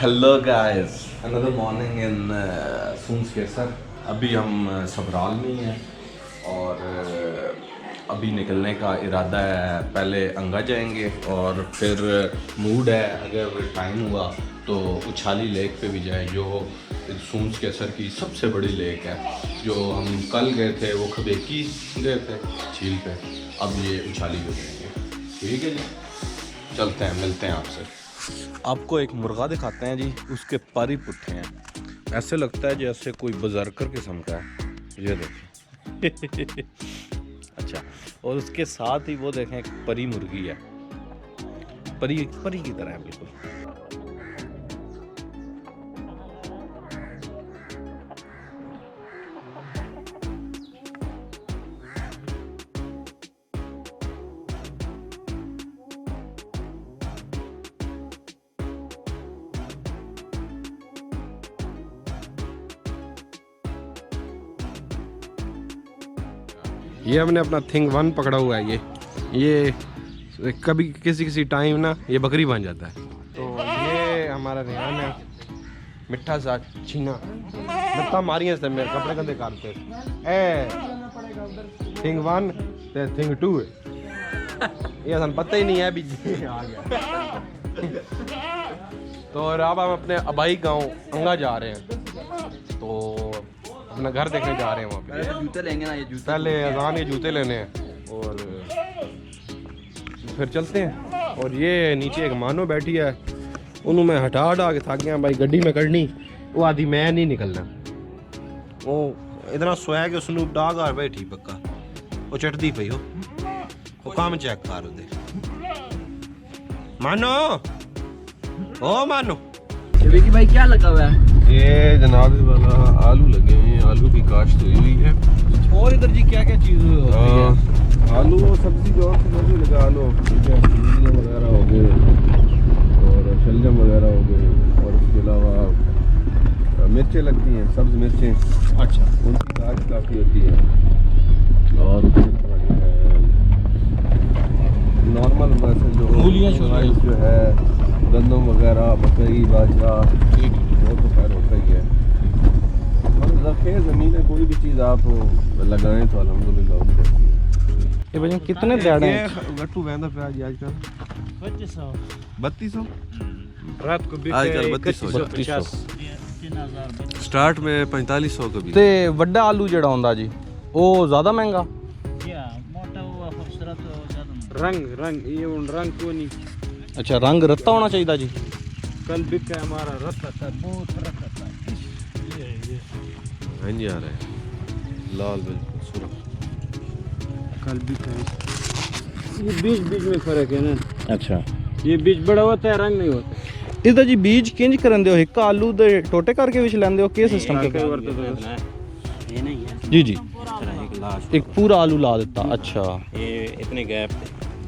Hello guys, another morning इन सूंस केसर। अभी हम सबराल में हैं और अभी निकलने का इरादा है। पहले अंगा जाएंगे और फिर मूड है अगर टाइम हुआ तो उछाली लेक पे भी जाएं, जो सूंस केसर की सबसे बड़ी लेक है। जो हम कल गए थे वो खबेकी गए थे झील पे, अब ये उछाली पे जाएंगे। ठीक है जी, चलते हैं, मिलते हैं आपसे। आपको एक मुर्गा दिखाते हैं जी, उसके पर ही पुट्ठे हैं। ऐसे लगता है जैसे कोई बजरकर किस्म का है। ये देखें अच्छा, और उसके साथ ही वो देखें एक परी मुर्गी है, परी परी की तरह है बिल्कुल। ये हमने अपना थिंग 1 पकड़ा हुआ है। ये कभी किसी टाइम ना ये बकरी बन जाता है। तो ये हमारा रेहान है, मिठा सा छीना लत्ता मारियां से मेरे कपड़े कंधे काटते ए थिंग 1 ते थिंग 2 ये सन पता ही नहीं है भी आ गया। तो अब हम अपने अबाई गांव अंगा जा रहे हैं, तो अपना घर देखने जा रहे हैं। वहाँ पे जूते लेंगे ना, ये जूते पहले अजान के जूते लेने हैं और फिर चलते हैं। और ये नीचे एक मानो बैठी है, उन्होंने मैं हटा के थक गया भाई, गड्डी में करनी वो आदि मैं नहीं निकलना। वो इतना सोया कि उसने डाग आ बैठी पक्का वो चटदी पई हो, वो काम चेक कर दे। मानो ओ मानो, विकी भाई क्या लगा हुआ है? ये जनाब वाला आलू लगे हुए हैं, आलू की काश्त हुई है। और इधर जी क्या क्या चीज़ होती है? आलू सब्जी जो सब्जी लगा लो, वगैरह हो गए और शलजम वगैरह हो गए, और उसके अलावा मिर्चें लगती हैं, सब्ज मिर्चें। अच्छा, उनकी काश्त काफ़ी होती है। और नॉर्मल वैसे जो है गंदम वगैरह, मकई, बाजरा, वो तो खैर होता ही है। रखे ज़मीन है, कोई भी चीज़ आप लगाएं तो अल्हम्दुलिल्लाह होगी रहती है। ये भैया कितने दाड़े ये गट्टू वैंदा पे आज आजकल 3200 रात को भी आजकल 3200 स्टार्ट में 4500 कभी। ते वड्डा आलू जड़ा होंदा जी वो ज़्यादा महंगा? रंग ये रंग क्यों नहीं? अच्छा, रंग रत्ता होना चाहिए जी। कल बिका हमारा रत्ता था, बहुत रत्ता था। हाँ जी, आ रहा है लाल बिल्कुल सुरख। कल बिका ये बीज में फर्क है ना। अच्छा, ये बीज बड़ा होता है, रंग नहीं होता। इधर जी बीज किंज करन दियो, एक आलू दे टोटे करके विच लेंदे हो, के सिस्टम के? ये नहीं है जी जी, एक एक पूरा आलू ला देता। अच्छा, ये इतने गैप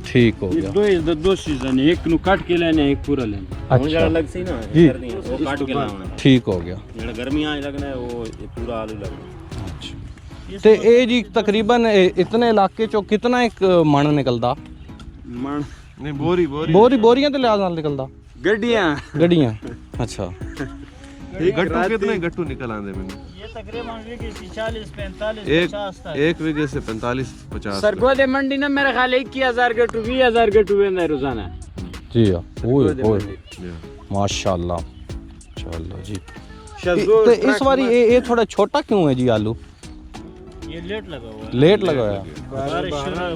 ठीक हो ये गया। दो सीजन है, एक नु काट के लेने, एक पूरा लेने। अच्छा, अलग से ना जी। करनी है, वो काट के लाना है। ठीक हो गया। जेड़ा गर्मी आज लगना है वो ये पूरा आलू लगना है। अच्छा, ते ए जी तकरीबन इतने इलाके चो कितना एक मण निकलदा? मन नहीं, बोरी बोरियां ते लिहाज नाल निकलदा? गड्डियां। अच्छा, गट्टू कितने गट्टू निकल आंदे मैंने? ये तकरीबन 40, 45, एक 50 तक। एक विगे से 45-50 सरगोदे मंडी ना मेरे ख्याल 21,000 गट्टू 20,000 गट्टू वेंदा रोजाना। जी हां, ओए माशाल्लाह। चलो जी, तो इस बारी ये थोड़ा छोटा क्यों है जी आलू? ये लेट लगा हुआ है, लेट लगा है।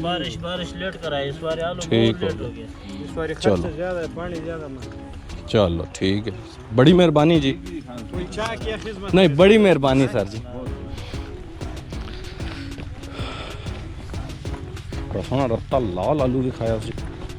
बारिश लेट कराई इस बार, आलू ठीक बहुत लेट हो हो गया। इस बार चलो। खर्च ज्यादा है, पानी ज्यादा ना। चलो ठीक है, बड़ी मेहरबानी जी। कोई चाय की खिदमत नहीं, बड़ी मेहरबानी सर जी। सोना रत्ता लाल आलू दिखाया सी।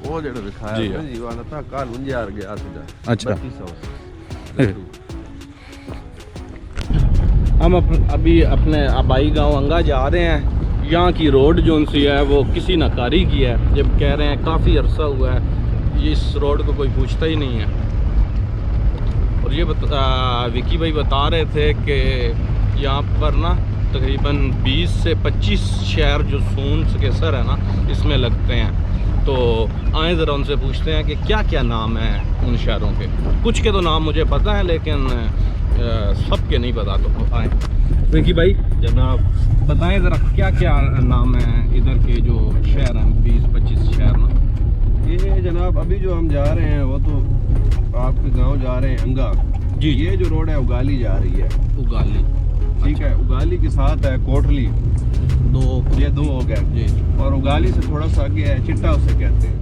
वो जेड़ा दिखाया जी, है जी, वाला था काल 49 गया सीधा। अच्छा। 3200 हम अभी अपने आबाई गांव अंगा जा रहे हैं। यहाँ की रोड जो सी है वो किसी नकारी की है, जब कह रहे हैं काफ़ी अरसा हुआ है इस रोड को कोई पूछता ही नहीं है। और ये विकी भाई बता रहे थे कि यहाँ पर ना तकरीबन 20 से 25 शहर जो सूंस केसर है ना इसमें लगते हैं। तो आए ज़रा उनसे पूछते हैं कि क्या क्या नाम है उन शहरों के। कुछ के तो नाम मुझे पता है लेकिन सब के नहीं पता। तो आए विकी भाई जनाब बताएं ज़रा क्या क्या नाम है इधर के जो शहर हैं, 20-25 शहर ना। ये जनाब अभी जो हम जा रहे हैं वो तो आपके गांव जा रहे हैं अंगा जी। ये जो रोड है उगाली जा रही है, उगाली, ठीक है। उगाली के साथ है कोटली, ये दो हो गए जी। और उगाली से थोड़ा सा आगे है चिट्टा, उसे कहते हैं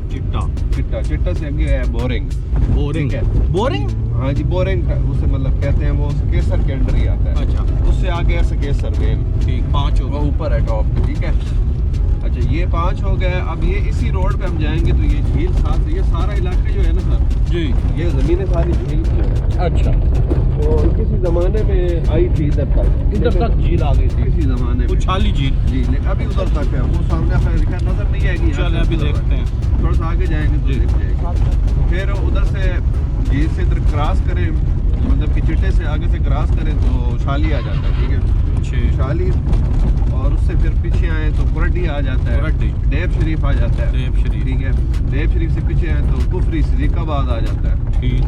चिट्टा से आगे है बोरिंग। बोरिंग है, बोरिंग हाँ जी, बोरिंग उसे मतलब कहते हैं, वो सकेसर के अंडर ही आता है। अच्छा, उससे आगे है सकेसर मेन, ठीक 5 वो ऊपर है टॉप पे, ठीक है। अच्छा ये 5 हो गए। अब ये इसी रोड पे हम जाएंगे तो ये झील साथ, ये सारा इलाका जो है ना सर जी, ये ज़मीनें सारी झील की है। अच्छा, और किसी ज़माने में आई थी इधर तक झील आ गई थी किसी ज़माने में, उछाली झील जी। लेकिन अभी उधर तक है, वो सामने खैर नज़र नहीं आएगी। चल अभी देखते हैं। थोड़ा सा आगे जाएंगे तो दिख जाएगी। फिर उधर से झील से इधर क्रॉस करें, मतलब कि चिट्टे से आगे से क्रॉस करें तो उछाली आ जाता है, ठीक है। उछाली और उससे फिर पीछे आए तो कुरडी आ जाता है, डेब शरीफ आ जाता है, देव शरीफ, ठीक है। डेब शरीफ से पीछे आए तो कुफरी सदीकाबाद आ जाता है, ठीक।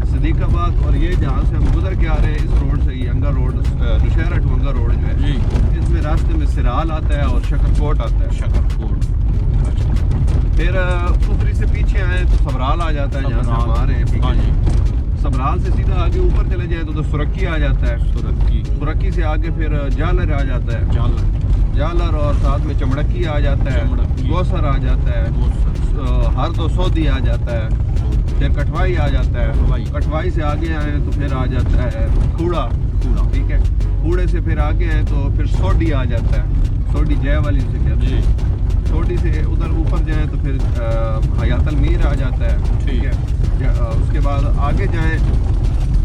सदीकाबाद। और ये जहाँ से हम गुजर के आ रहे हैं इस रोड से, ये अंगा रोड, नौशहरा टू अंगा रोड जो है जी, इसमें रास्ते में सिराल आता है और शकरकोट आता है। शकरकोट, फिर कुफरी से पीछे आए तो सबराल आ जाता है, जहाँ से हम आ रहे हैं, ठीक हाँ है। जी। सबराल से सीधा आगे ऊपर चले जाए तो सुरक्की आ जाता है। सुरक्की से आगे फिर जालर आ जाता है, जालर और साथ में चमड़की आ जाता है, गोसर आ जाता है, हर दो सौदी आ जाता है, फिर कटवाई आ जाता है। कटवाई से आगे आए तो फिर आ जाता है कूड़ा, ठीक है। कूड़े से फिर आगे आए तो फिर सोडी आ जाता है, सोडी जय वाली से कहते हैं। सोडी से उधर ऊपर जाएं तो फिर हयातल मीर आ जाता है, ठीक है। उसके बाद आगे जाएं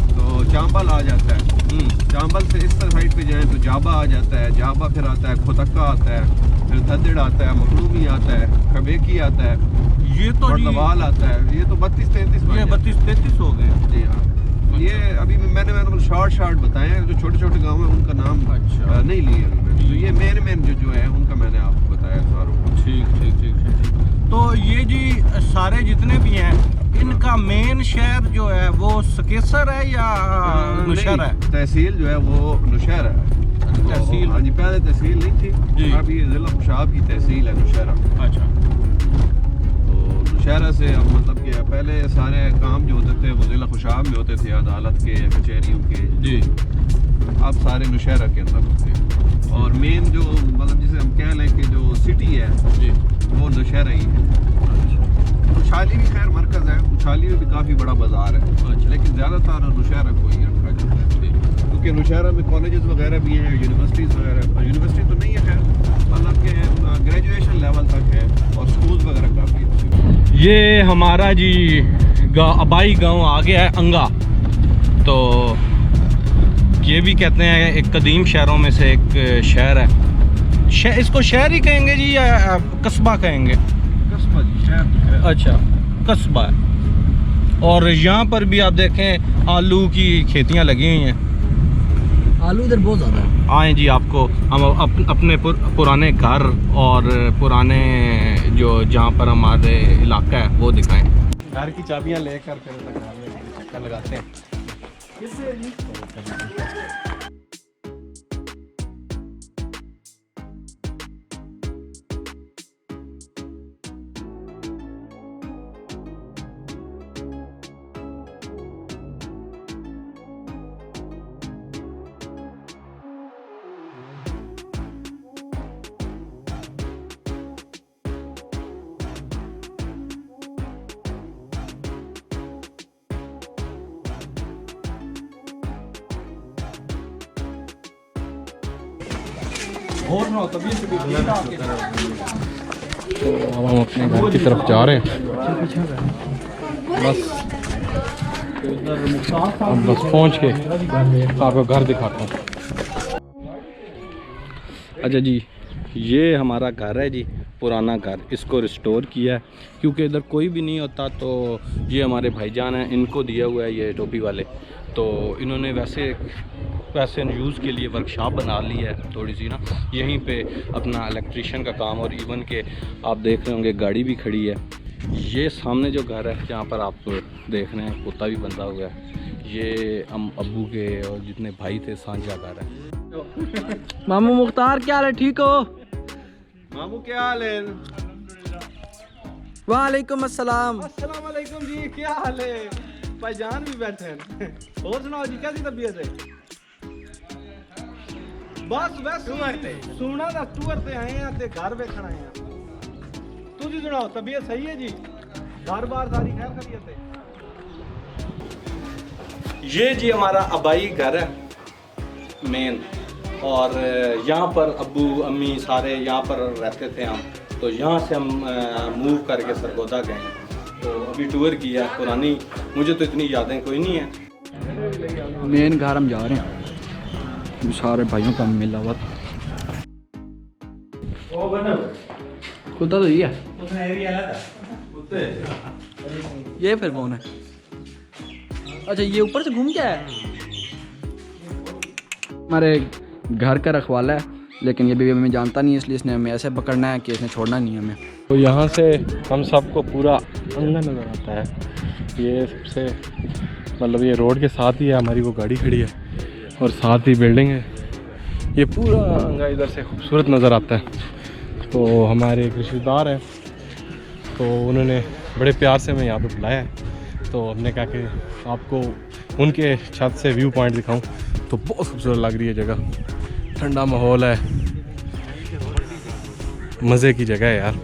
तो चांबल आ जाता है। चांबल से इस साइड पे जाएं तो जाबा आ जाता है, जाबा फिर आता है खोतक्का आता है, फिर धद्दड़ आता है, मखलूमी आता है, खबेकी आता है, ये तो बर्दवाल आता है। ये तो 32-33 हो गए। जी हाँ। ये अभी मैंने शॉर्ट बताए हैं, जो छोटे छोटे गाँव हैं उनका नाम अच्छा नहीं लिए मैंने। तो ये मेन जो है उनका मैंने आपको बताया सारों। ठीक। तो ये जी सारे जितने भी हैं इनका मेन शहर जो है वो सकेसर है या नौशहरा है? तहसील जो है वो नौशहरा है। तहसील, हाँ जी, पहले तहसील नहीं थी जी। अब ये जिला खुशाब की तहसील है नौशहरा। अच्छा, तो नौशहरा से अब मतलब कि पहले सारे काम जो होते थे वो जिला खुशाब में होते थे, अदालत के, कचहरियों के जी। अब सारे नौशहरा के अंदर होते हैं। और मेन जो मतलब जिसे हम कह लें कि जो सिटी है जी, वो नौशहरा ही है। उछाली भी खैर मरकज़ है, उछाली में भी काफ़ी बड़ा बाज़ार है। अच्छा। लेकिन ज़्यादातर नौशहरा को ही रखा जाता है, क्योंकि नौशहरा में कॉलेजेस वगैरह भी हैं, यूनिवर्सिटीज़ वगैरह। यूनिवर्सिटी तो नहीं है खैर, मतलब कि ग्रेजुएशन लेवल तक है, और स्कूल्स वगैरह काफ़ी अच्छे। ये हमारा जी आबाई गांव आ गया है अंगा। तो ये भी कहते हैं एक कदीम शहरों में से एक शहर है। इसको शहर ही कहेंगे जी या कस्बा कहेंगे? कस्बा जी, शहर। अच्छा, कस्बा है। और यहाँ पर भी आप देखें आलू की खेतियाँ लगी हुई हैं। आलू इधर बहुत ज़्यादा है। आए जी, आपको हम अपने पुराने घर और पुराने जो जहाँ पर हमारे इलाका है वो दिखाएं। घर की चाबियाँ लेकर फिर चक्कर लगाते हैं। और ना तभी से भी तो अब हम अपने घर की तरफ जा रहे हैं। बस पहुंच के आपको घर दिखाता हूँ। अच्छा जी, ये हमारा घर है जी, पुराना घर। इसको रिस्टोर किया है क्योंकि इधर कोई भी नहीं होता, तो ये हमारे भाईजान हैं, इनको दिया हुआ है ये टोपी वाले। तो इन्होंने वैसे वैसे यूज़ के लिए वर्कशॉप बना ली है थोड़ी सी ना, यहीं पे अपना इलेक्ट्रिशियन का काम, और इवन के आप देख रहे होंगे गाड़ी भी खड़ी है। ये सामने जो घर है जहाँ पर आप देख रहे हैं कुत्ता भी बंधा हुआ है, ये हम अब्बू के और जितने भाई थे साझा घर है। मामू मुख्तार क्या हाल है, ठीक हो? मामू क्या हाल है? वालेकुम अस्सलाम। अस्सलाम वालेकुम जी, क्या हाल है? भाईजान भी बैठे हैं। और सुनाओ जी, कैसी तबीयत है? बस सुना था टूर से आए हैं ते घर देखना आए हैं। तू जी सुनाओ, तबीयत सही है जी? घर बार सारी खैर खैरियत है? ये जी हमारा आबाई घर है मेन, और यहाँ पर अब्बू अम्मी सारे यहाँ पर रहते थे हम, तो यहाँ से हम मूव करके सरगोदा गए हैं। तो अभी टूर किया पुरानी, मुझे तो इतनी यादें कोई नहीं है। मेन घर हम जा रहे हैं, सारे भाइयों का मिला हुआ कुत्ता तो ये है, ये फिर कौन है? अच्छा ये ऊपर से घूम क्या है? हमारे घर का रखवाला है, लेकिन ये भी हमें जानता नहीं है, इसलिए इसने हमें ऐसे पकड़ना है कि इसने छोड़ना नहीं है हमें। तो यहाँ से हम सबको पूरा अंगन नज़र आता है। ये सबसे मतलब ये रोड के साथ ही है, हमारी वो गाड़ी खड़ी है और साथ ही बिल्डिंग है। ये पूरा अंगा इधर से खूबसूरत नज़र आता है। तो हमारे एक रिश्तेदार हैं, तो उन्होंने बड़े प्यार से हमें यहाँ पे बुलाया है। तो हमने कहा कि आपको उनके छत से व्यू पॉइंट दिखाऊं। तो बहुत खूबसूरत लग रही है जगह, ठंडा माहौल है, मज़े की जगह है यार।